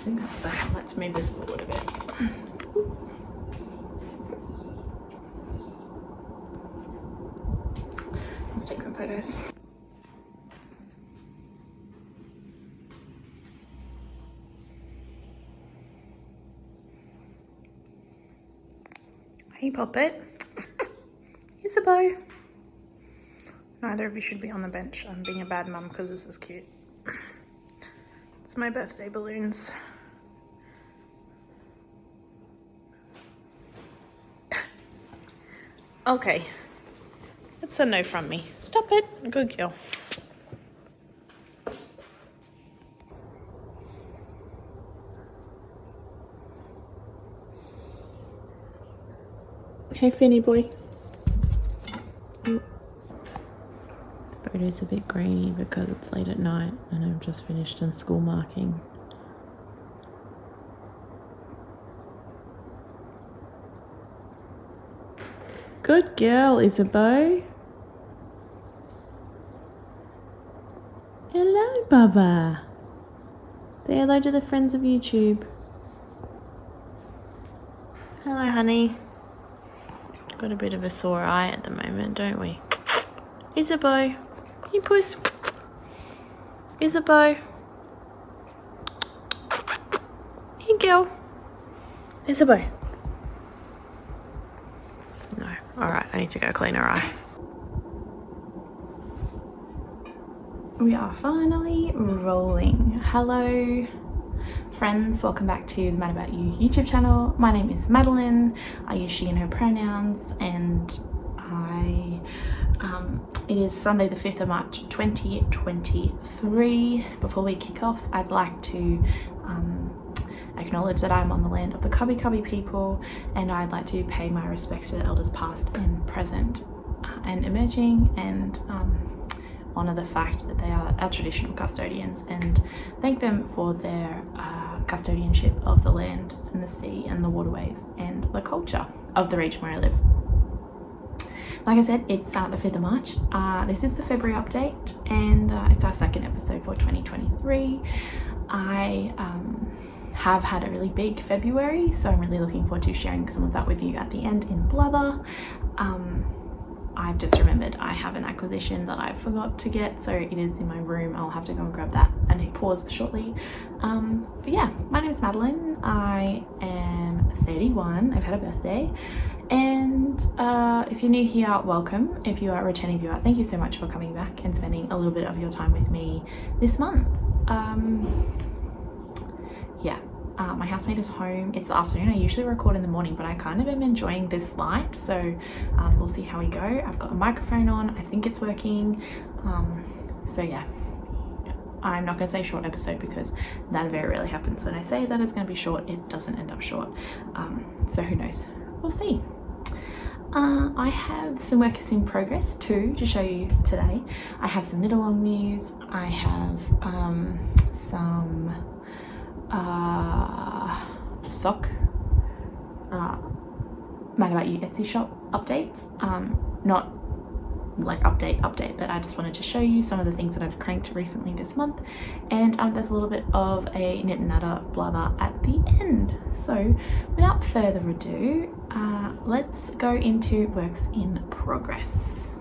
think that's better. Let's move this forward a bit. Let's take some photos. Hey Poppet. Here's a bow. Neither of you should be on the bench. I'm being a bad mum because this is cute. It's my birthday balloons. Okay. That's a no from me. Stop it. Good girl. Hey, Finny boy. The photo's a bit grainy because it's late at night and I've just finished some school marking. Good girl, Isabeau. Hello, Bubba. Say hello to the friends of YouTube. Hello, honey. Got a bit of a sore eye at the moment, don't we? Isabeau. You puss. Isabeau. Here, girl. Isabeau. No. Alright, I need to go clean her eye. We are finally rolling. Hello, friends. Welcome back to the Mad About Ewe YouTube channel. My name is Madeleine. I use she and her pronouns, and it is Sunday the 5th of March 2023. Before we kick off, I'd like to acknowledge that I'm on the land of the Cubby Cubby people, and I'd like to pay my respects to the elders past and present and emerging, and honour the fact that they are our traditional custodians, and thank them for their custodianship of the land and the sea and the waterways and the culture of the region where I live. Like I said, it's the 5th of March. This is the February update, and it's our second episode for 2023. I have had a really big February, so I'm really looking forward to sharing some of that with you at the end in Blather. I've just remembered I have an acquisition that I forgot to get, so it is in my room. I'll have to go and grab that and hit pause shortly. But yeah, my name is Madeleine. I am 31. I've had a birthday. And if you're new here, welcome. If you are a returning viewer, thank you so much for coming back and spending a little bit of your time with me this month. Yeah. My housemate is home. It's the afternoon. I usually record in the morning, but I kind of am enjoying this light, so we'll see how we go. I've got a microphone on. I think it's working. So yeah, I'm not going to say short episode because that very rarely happens. When I say that it's going to be short, it doesn't end up short. So who knows? We'll see. I have some works in progress too to show you today. I have some knit along news. I have some sock Mad About Ewe Etsy shop updates. Not like update, but I just wanted to show you some of the things that I've cranked recently this month, and there's a little bit of a knit and natter blather at the end. So without further ado, let's go into works in progress.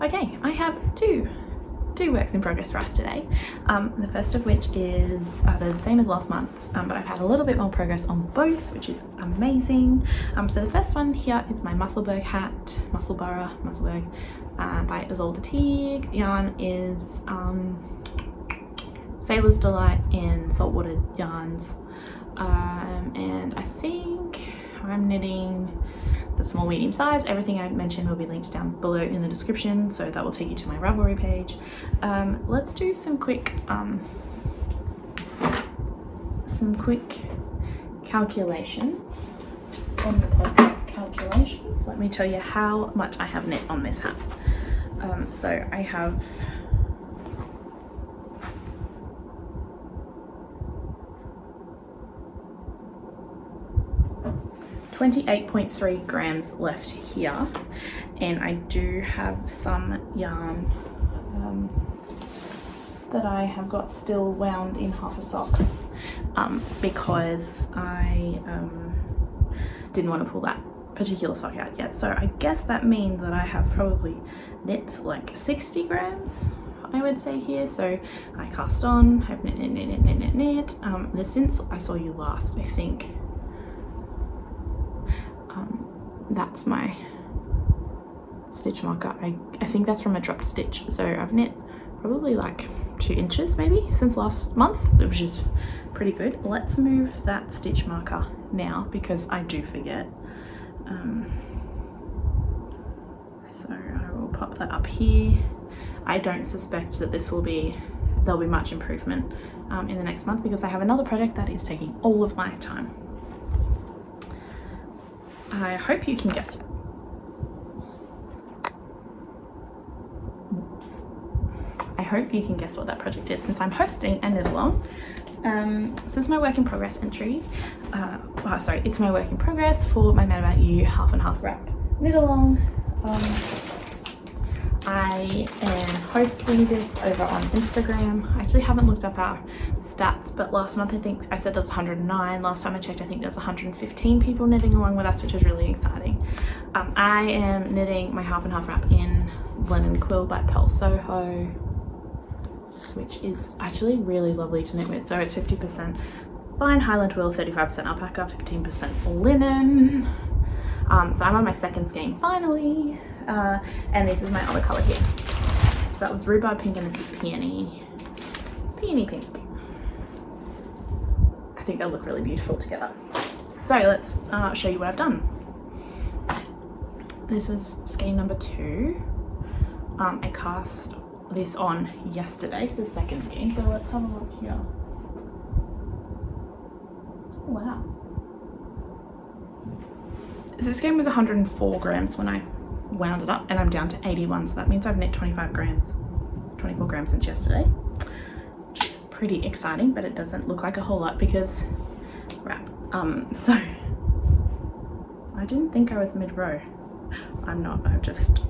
Okay, I have two works in progress for us today. The first of which is they're the same as last month, but I've had a little bit more progress on both, which is amazing. So the first one here is my Musselburgh hat, Musselburgh by Isolde Teague. The yarn is Sailor's Delight in Saltwater Yarns, and I think I'm knitting the small medium size. Everything I mentioned will be linked down below in the description, so that will take you to my Ravelry page. Let's do some quick calculations on the podcast calculations. Let me tell you how much I have knit on this hat. So I have 28.3 grams left here, and I do have some yarn that I have got still wound in half a sock because I didn't want to pull that particular sock out yet. So I guess that means that I have probably knit like 60 grams, I would say here. So I cast on, I've knit. This since I saw you last, I think. That's my stitch marker. I think that's from a dropped stitch. So I've knit probably like 2 inches maybe since last month, which is pretty good. Let's move that stitch marker now because I do forget. So I will pop that up here. I don't suspect that there'll be much improvement in the next month because I have another project that is taking all of my time. I hope you can guess it. Oops. I hope you can guess what that project is since I'm hosting a knit along. So it's my work in progress entry. It's my work in progress for my Mad About Ewe half and half wrap knit along. I am hosting this over on Instagram. I actually haven't looked up our stats, but last month I think I said there was 109. Last time I checked, I think there's 115 people knitting along with us, which is really exciting. I am knitting my half and half wrap in Blend and Quill by Pearl Soho, which is actually really lovely to knit with. So it's 50% fine Highland wool, 35% alpaca, 15% linen. So I'm on my second skein finally, and this is my other colour here. So that was rhubarb pink and this is peony pink. I think they'll look really beautiful together. So let's show you what I've done. This is skein number 2. I cast this on yesterday, the second skein, so let's have a look here. Oh, wow. This skein was 104 grams when I wound it up and I'm down to 81, so that means I've knit 24 grams since yesterday, which is pretty exciting, but it doesn't look like a whole lot because wrap. So I didn't think I was mid-row. I'm not, I've just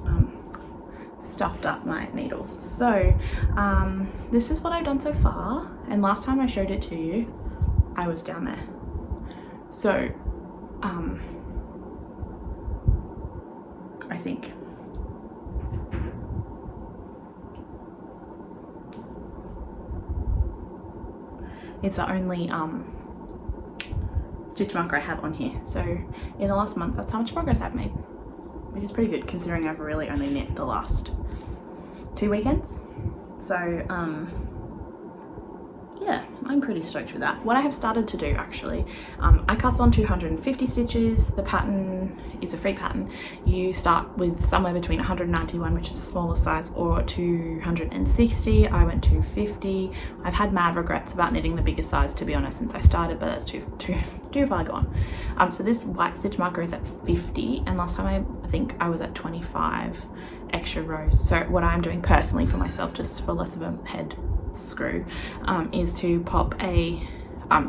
stuffed up my needles. So this is what I've done so far, and last time I showed it to you I was down there. So I think it's the only stitch marker I have on here. So in the last month, that's how much progress I've made, which is pretty good considering I've really only knit the last 2 weekends. So yeah, I'm pretty stoked with that. What I have started to do actually, I cast on 250 stitches. The pattern is a free pattern. You start with somewhere between 191, which is the smallest size, or 260. I went 250. I've had mad regrets about knitting the bigger size, to be honest, since I started, but that's too far gone. So this white stitch marker is at 50, and last time I think I was at 25 extra rows. So what I'm doing personally for myself, just for less of a head screw, is to pop a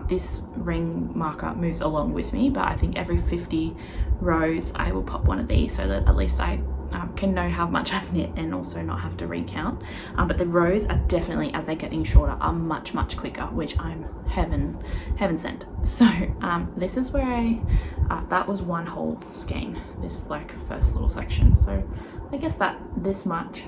this ring marker moves along with me, but I think every 50 rows I will pop one of these so that at least I can know how much I've knit and also not have to recount. But the rows are definitely, as they're getting shorter, are much quicker, which I'm heaven sent. So this is where I that was one whole skein, this like first little section. So I guess that this much.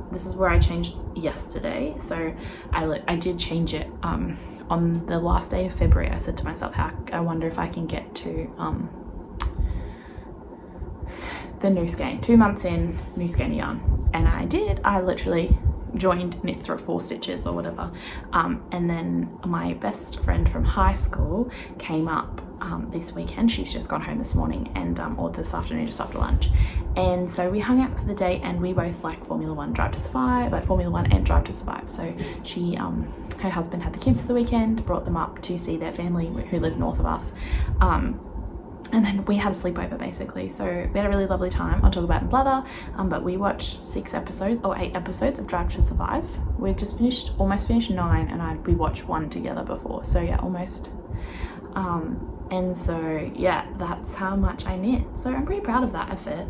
This is where I changed yesterday. So I did change it on the last day of February. I said to myself, I wonder if I can get to the new skein. 2 months in, new skein of yarn. And I did. I literally joined, knit through 4 stitches or whatever. And then my best friend from high school came up this weekend. She's just gone home this morning and or this afternoon just after lunch, and so we hung out for the day, and we both like Formula 1 Drive to Survive, like Formula 1 and Drive to Survive. So she her husband had the kids for the weekend, brought them up to see their family who live north of us, and then we had a sleepover basically. So we had a really lovely time. I'll talk about it in blather, but we watched 8 episodes of Drive to Survive. We just almost finished 9, and we watched 1 together before, so yeah, almost. And so yeah, that's how much I knit. So I'm pretty proud of that effort.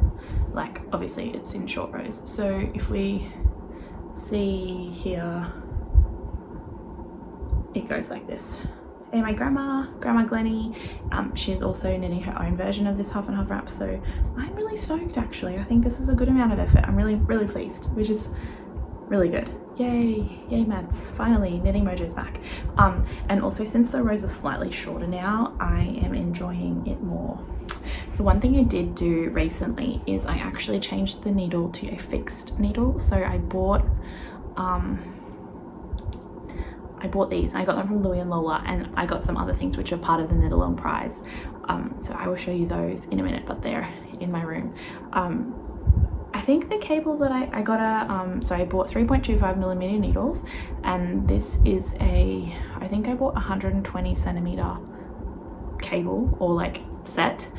Like obviously it's in short rows, so if we see here, it goes like this. And my grandma Glennie, she's also knitting her own version of this half and half wrap, so I'm really stoked actually. I think this is a good amount of effort. I'm really pleased, which is really good. Yay Mads, finally knitting mojo's back. And also, since the rows are slightly shorter now, I am enjoying it more. The one thing I did do recently is I actually changed the needle to a fixed needle. So I bought these. I got them from Louie and Lola, and I got some other things which are part of the knit along prize. So I will show you those in a minute, but they're in my room. I think the cable that I got so I bought 3.25mm needles, and this is I think I bought 120 centimeter cable, or like set.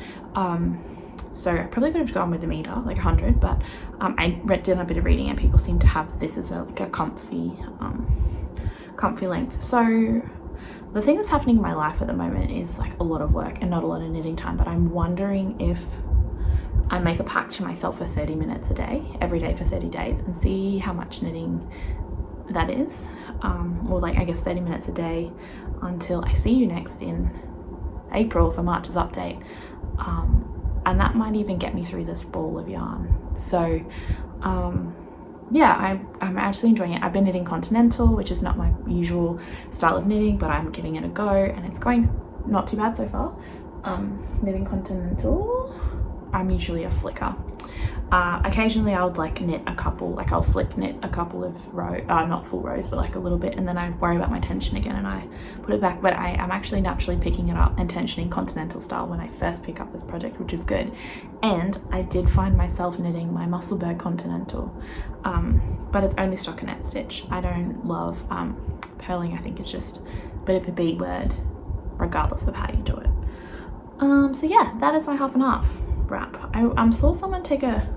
So I probably could have gone with the meter, like 100, but I did a bit of reading and people seem to have this as like a comfy length. So the thing that's happening in my life at the moment is like a lot of work and not a lot of knitting time, but I'm wondering if I make a pact to myself for 30 minutes a day, every day for 30 days, and see how much knitting that is. Or like, I guess 30 minutes a day until I see you next in April for March's update. And that might even get me through this ball of yarn. So yeah, I'm actually enjoying it. I've been knitting continental, which is not my usual style of knitting, but I'm giving it a go and it's going not too bad so far. Knitting continental, I'm usually a flicker. Occasionally I would like knit a couple, like I'll flick knit a couple of rows, not full rows, but like a little bit, and then I worry about my tension again and I put it back. But I am actually naturally picking it up and tensioning continental style when I first pick up this project, which is good. And I did find myself knitting my Musselburgh continental, but it's only stockinette stitch. I don't love purling. I think it's just a bit of a B word regardless of how you do it. So yeah, that is my half and half wrap. I saw someone take a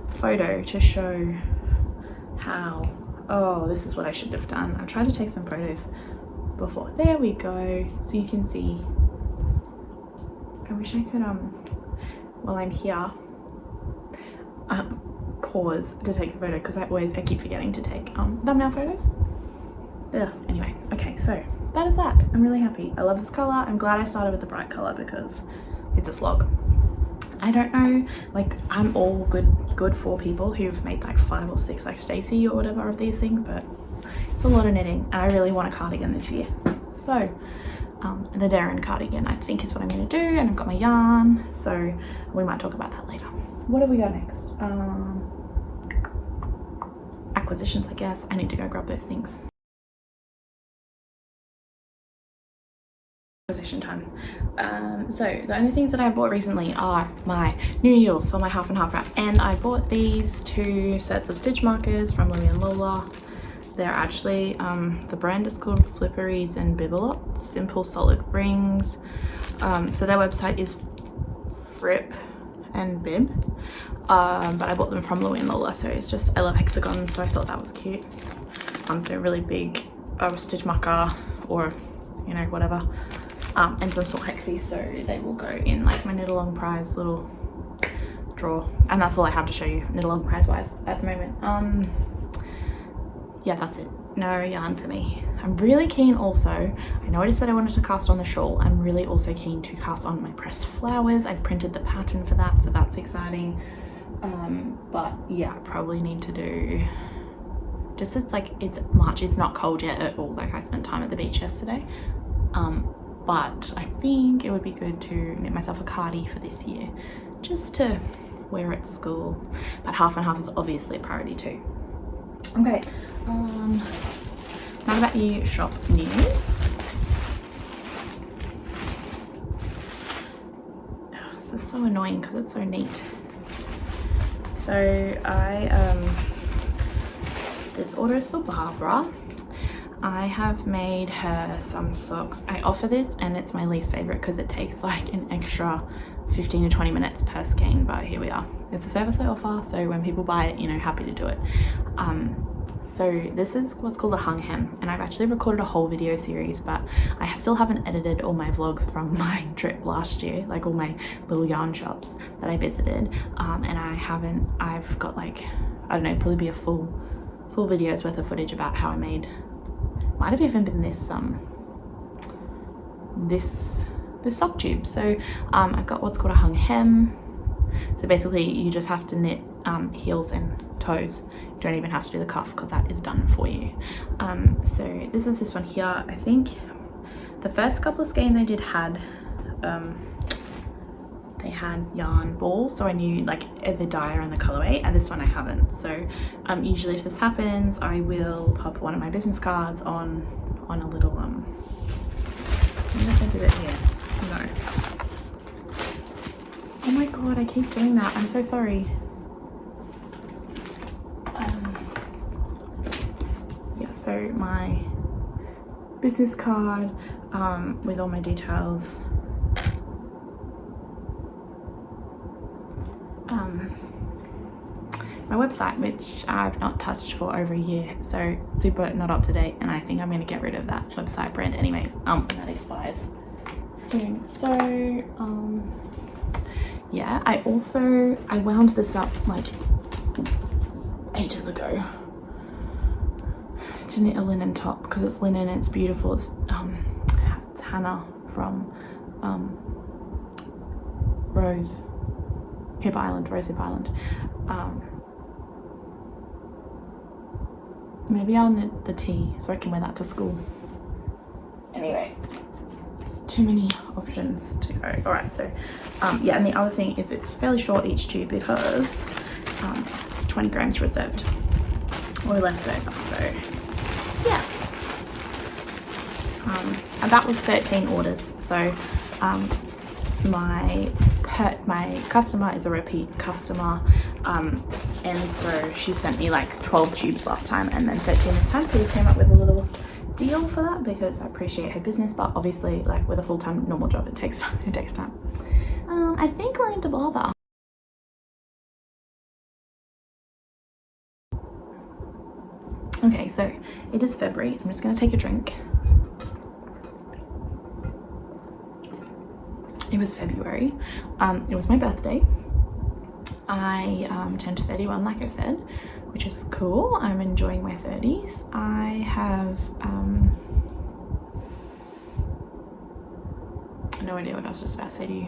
photo to show how, oh, this is what I should have done. I tried to take some photos before. There we go, so you can see. I wish I could while I'm here pause to take the photo, because I keep forgetting to take thumbnail photos. Anyway, okay, so that is that. I'm really happy. I love this color. I'm glad I started with the bright color because it's a slog. I don't know, like I'm all good for people who've made like 5 or 6, like Stacey or whatever of these things, but it's a lot of knitting and I really want a cardigan this year. So the Deren cardigan I think is what I'm going to do, and I've got my yarn, so we might talk about that later. What have we got next? Acquisitions, I guess. I need to go grab those things. Acquisition time. So the only things that I bought recently are my new needles for my half and half wrap, and I bought these 2 sets of stitch markers from Louie and Lola. They're actually the brand is called Flipperies and Bibelot, simple solid rings. So their website is Fripp and Bib, but I bought them from Louie and Lola, so it's just, I love hexagons, so I thought that was cute. So really big stitch marker, or you know, whatever. And some small hexies, so they will go in like my knit along prize little drawer, and that's all I have to show you knit along prize wise at the moment. Yeah, that's it. No yarn for me. I'm really keen also, I know I just said I wanted to cast on the shawl, I'm really also keen to cast on my pressed flowers. I've printed the pattern for that, so that's exciting. But yeah, I probably need to do, just, it's like, it's March, it's not cold yet at all, like I spent time at the beach yesterday. But I think it would be good to knit myself a cardi for this year, just to wear at school. But half and half is obviously a priority too. Okay, now About Ewe shop news. This is so annoying because it's so neat. So this order is for Barbara. I have made her some socks. I offer this and it's my least favorite because it takes like an extra 15 to 20 minutes per skein, but here we are. It's a service I offer, so when people buy it, you know, happy to do it. So this is what's called a hung hem, and I've actually recorded a whole video series, but I still haven't edited all my vlogs from my trip last year, like all my little yarn shops that I visited, and I've got like, I don't know, probably be a full full video's worth of footage about how I made, might have even been this this sock tube. So I've got what's called a hung hem. So basically you just have to knit heels and toes. You don't even have to do the cuff because that is done for you. So this is this one here. I think the first couple of skeins I did had they had yarn balls, so I knew like the dyer and the colorway, and this one I haven't. So usually if this happens, I will pop one of my business cards on a little I wonder if I did it here. No. Oh my god, I keep doing that. I'm so sorry. Yeah, so my business card with all my details. My website, which I've not touched for over a year, so super not up to date, and I think I'm going to get rid of that website brand anyway when that expires soon. So yeah, I wound this up like ages ago to knit a linen top because it's linen and it's beautiful. It's Hannah from Rose Hip Island. Maybe I'll knit the tee so I can wear that to school. Anyway, too many options to go. All right, so yeah, and the other thing is it's fairly short each tube because 20 grams reserved or left over. So yeah, and that was 13 orders. So my customer is a repeat customer, and so she sent me like 12 tubes last time and then 13 this time, so we came up with a little deal for that because I appreciate her business, but obviously like with a full-time normal job it takes time. I think we're into bother. Okay, so it is February. I'm just gonna take a drink. It was February. It was my birthday. I turned 31, like I said, which is cool. I'm enjoying my 30s. I have no idea what I was just about to say to you.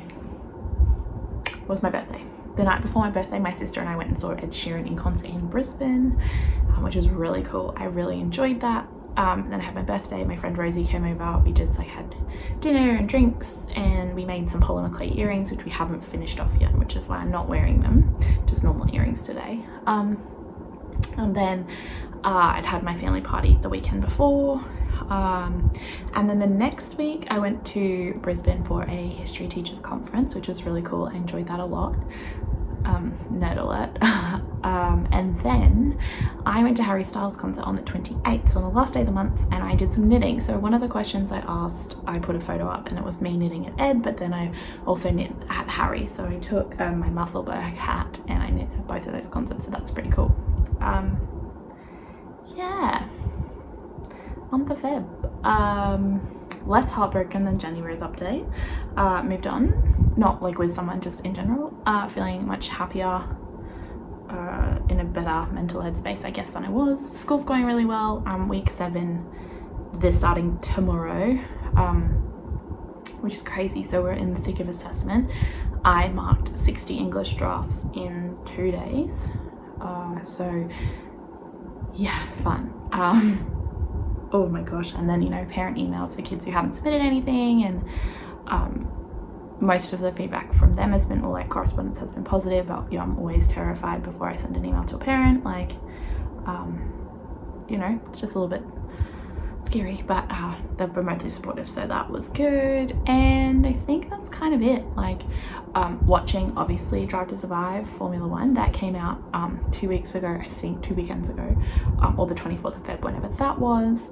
It was my birthday. The night before my birthday, my sister and I went and saw Ed Sheeran in concert in Brisbane, which was really cool. I really enjoyed that. Then I had my birthday. My friend Rosie came over. We just like had dinner and drinks, and we made some polymer clay earrings, which we haven't finished off yet, which is why I'm not wearing them, just normal earrings today. And then I'd had my family party the weekend before, and then the next week I went to Brisbane for a history teachers conference, which was really cool. I enjoyed that a lot. Nerd alert. And then I went to Harry Styles' concert on the 28th, so on the last day of the month, and I did some knitting. So one of the questions I asked, I put a photo up and it was me knitting at Ed, but then I also knit at Harry. So I took my Musselburgh hat and I knit at both of those concerts, so that's pretty cool. Yeah, month of Feb. Less heartbroken than January's update. Moved on, not like with someone, just in general. Feeling much happier, in a better mental headspace, I guess, than I was. School's going really well. Week 7, they're starting tomorrow, which is crazy. So we're in the thick of assessment. I marked 60 English drafts in 2 days. So yeah, fun. Oh my gosh, and then, you know, parent emails for kids who haven't submitted anything, and most of the feedback from them has been, or like correspondence has been positive, but yeah, I'm always terrified before I send an email to a parent, like, you know, it's just a little bit scary, but they've been mostly supportive, so that was good. And I think that's kind of it. Like, watching obviously Drive to Survive Formula 1, that came out 2 weeks ago, I think 2 weekends ago, or the 24th of Feb, whenever that was.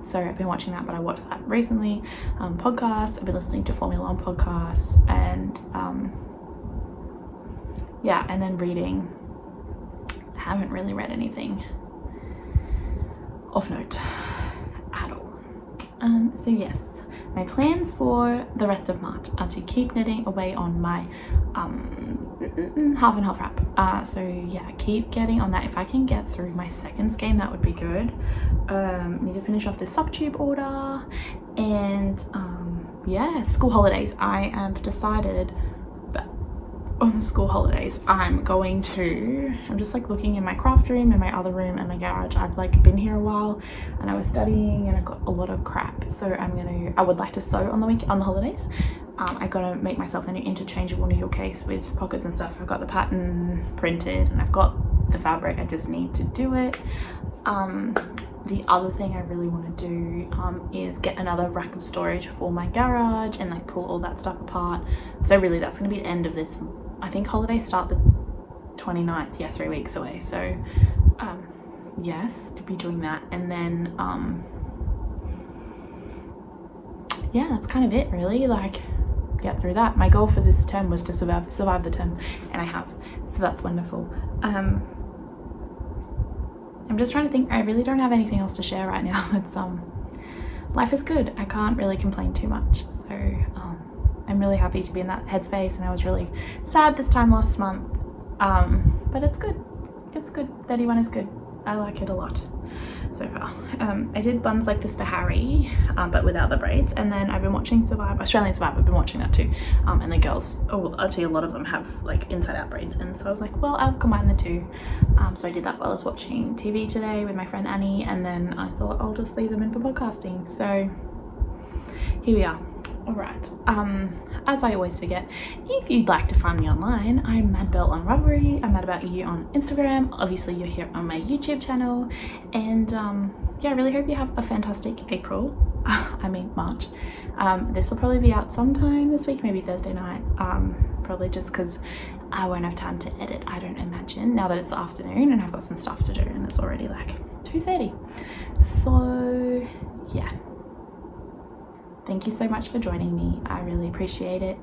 So I've been watching that, but I watched that recently. Podcasts, I've been listening to Formula 1 podcasts, and yeah, and then reading. I haven't really read anything of note at all. So yes, my plans for the rest of March are to keep knitting away on my half and half wrap. So yeah, keep getting on that. If I can get through my second skein, that would be good. Need to finish off the sock tube order, and yeah, school holidays. I have decided that on the school holidays I'm just like looking in my craft room and my other room and my garage. I've like been here a while and I was studying and I got a lot of crap, so I would like to sew on the holidays. I gotta make myself a new interchangeable needle case with pockets and stuff. I've got the pattern printed and I've got the fabric, I just need to do it. The other thing I really want to do is get another rack of storage for my garage and like pull all that stuff apart. So really that's going to be the end of this. I think holidays start the 29th, yeah, 3 weeks away. So yes, to be doing that. And then yeah, that's kind of it really, like get through that. My goal for this term was to survive the term, and I have, so that's wonderful. I'm just trying to think. I really don't have anything else to share right now. It's life is good. I can't really complain too much. So I'm really happy to be in that headspace, and I was really sad this time last month. But it's good. It's good. 31 is good. I like it a lot so far. I did buns like this for Harry, but without the braids, and then I've been watching Australian Survivor. I've been watching that too, and the girls, actually a lot of them have like inside out braids, and so I was like, well, I'll combine the two. So I did that while I was watching TV today with my friend Annie, and then I thought I'll just leave them in for podcasting. So here we are. All right. As I always forget, if you'd like to find me online, I'm Madbelle on Ravelry. I'm at About Ewe on Instagram. Obviously, you're here on my YouTube channel, and yeah, I really hope you have a fantastic April. I mean March. This will probably be out sometime this week, maybe Thursday night. Probably just because I won't have time to edit, I don't imagine, now that it's the afternoon and I've got some stuff to do, and it's already like 2:30. So yeah. Thank you so much for joining me. I really appreciate it.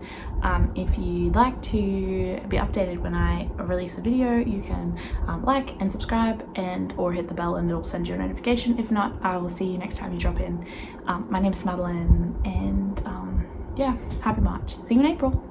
If you'd like to be updated when I release a video, you can like and subscribe or hit the bell and it'll send you a notification. If not, I will see you next time you drop in. My name's Madeleine, and yeah, happy March. See you in April.